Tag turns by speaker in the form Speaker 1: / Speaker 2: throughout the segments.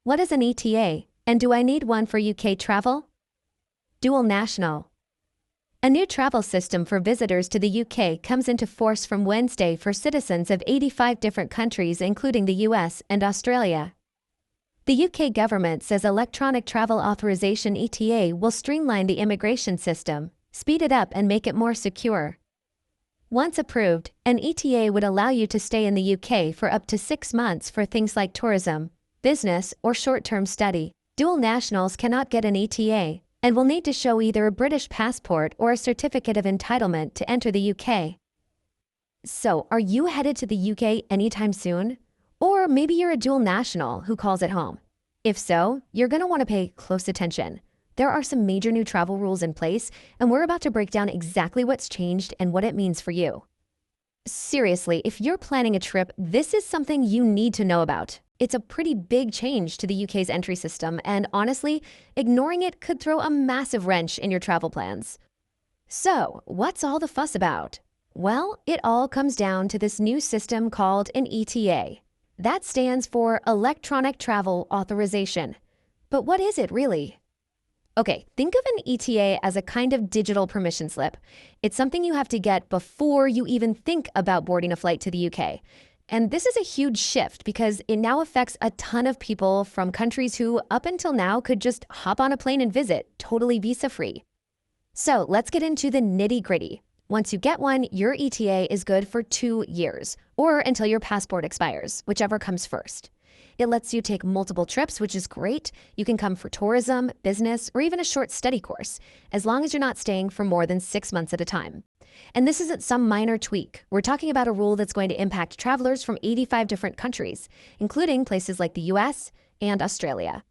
Speaker 1: What is an ETA, and do I need one for UK travel? Dual national. A new travel system for visitors to the UK comes into force from Wednesday for citizens of 85 different countries, including the US and Australia. The UK government says Electronic Travel Authorization (ETA) will streamline the immigration system, speed it up, and make it more secure. Once approved, an ETA would allow you to stay in the UK for up to 6 months for things like tourism, business, or short-term study. Dual nationals cannot get an ETA and will need to show either a British passport or a certificate of entitlement to enter the UK. So, are you headed to the UK anytime soon? Or maybe you're a dual national who calls it home. If so, you're going to want to pay close attention. There are some major new travel rules in place, and we're about to break down exactly what's changed and what it means for you. Seriously, if you're planning a trip, this is something you need to know about. It's a pretty big change to the UK's entry system, and honestly, ignoring it could throw a massive wrench in your travel plans. So, what's all the fuss about? Well, it all comes down to this new system called an ETA. That stands for Electronic Travel Authorization. But what is it really? Okay, think of an ETA as a kind of digital permission slip. It's something you have to get before you even think about boarding a flight to the UK. And this is a huge shift because it now affects a ton of people from countries who, up until now, could just hop on a plane and visit, totally visa-free. So let's get into the nitty-gritty. Once you get one, your ETA is good for 2 years, or until your passport expires, whichever comes first. It lets you take multiple trips, which is great. You can come for tourism, business, or even a short study course, as long as you're not staying for more than 6 months at a time. And this isn't some minor tweak. We're talking about a rule that's going to impact travelers from 85 different countries, including places like the US and Australia.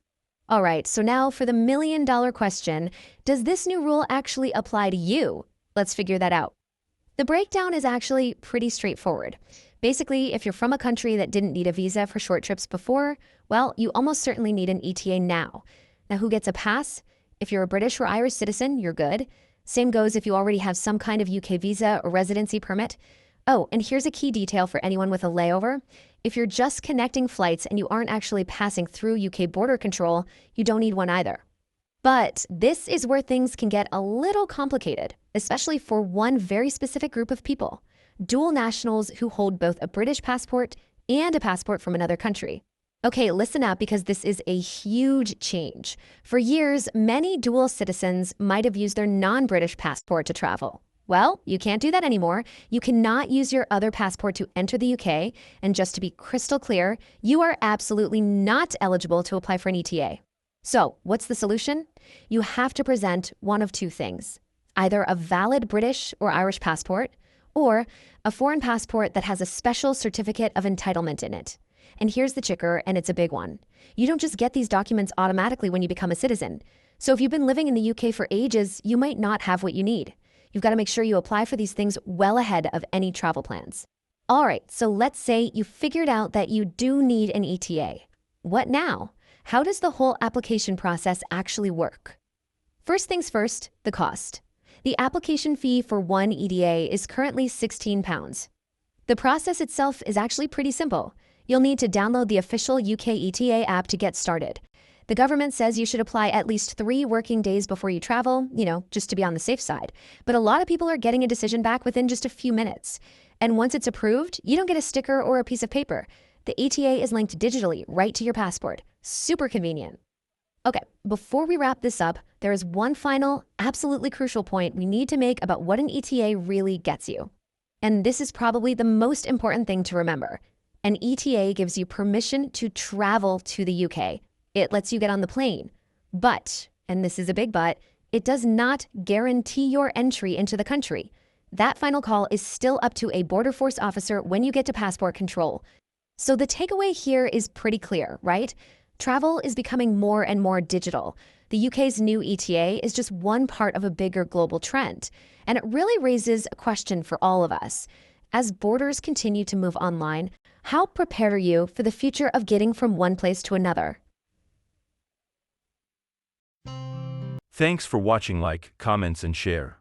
Speaker 1: All right, so now for the million-dollar question, does this new rule actually apply to you? Let's figure that out. The breakdown is actually pretty straightforward. Basically, if you're from a country that didn't need a visa for short trips before, well, you almost certainly need an ETA now. Now, who gets a pass? If you're a British or Irish citizen, you're good. Same goes if you already have some kind of UK visa or residency permit. Oh, and here's a key detail for anyone with a layover. If you're just connecting flights and you aren't actually passing through UK border control, you don't need one either. But this is where things can get a little complicated, especially for one very specific group of people: dual nationals who hold both a British passport and a passport from another country. Okay, listen up because this is a huge change. For years, many dual citizens might have used their non-British passport to travel. Well, you can't do that anymore. You cannot use your other passport to enter the UK, and just to be crystal clear, you are absolutely not eligible to apply for an ETA. So, what's the solution? You have to present one of two things: either a valid British or Irish passport, or a foreign passport that has a special certificate of entitlement in it. And here's the kicker, and it's a big one. You don't just get these documents automatically when you become a citizen. So if you've been living in the UK for ages, you might not have what you need. You've got to make sure you apply for these things well ahead of any travel plans. All right, so let's say you figured out that you do need an ETA. What now? How does the whole application process actually work? First things first, the cost. The application fee for one ETA is currently £16. The process itself is actually pretty simple. You'll need to download the official UK ETA app to get started. The government says you should apply at least 3 working days before you travel, just to be on the safe side. But a lot of people are getting a decision back within just a few minutes. And once it's approved, you don't get a sticker or a piece of paper. The ETA is linked digitally right to your passport. Super convenient. Okay, before we wrap this up, there is one final, absolutely crucial point we need to make about what an ETA really gets you. And this is probably the most important thing to remember. An ETA gives you permission to travel to the UK. It lets you get on the plane. But, and this is a big but, it does not guarantee your entry into the country. That final call is still up to a border force officer when you get to passport control. So the takeaway here is pretty clear, right? Travel is becoming more and more digital. The UK's new ETA is just one part of a bigger global trend. And it really raises a question for all of us. As borders continue to move online, how prepared are you for the future of getting from one place to another?
Speaker 2: Thanks for watching. Like, comments, and share.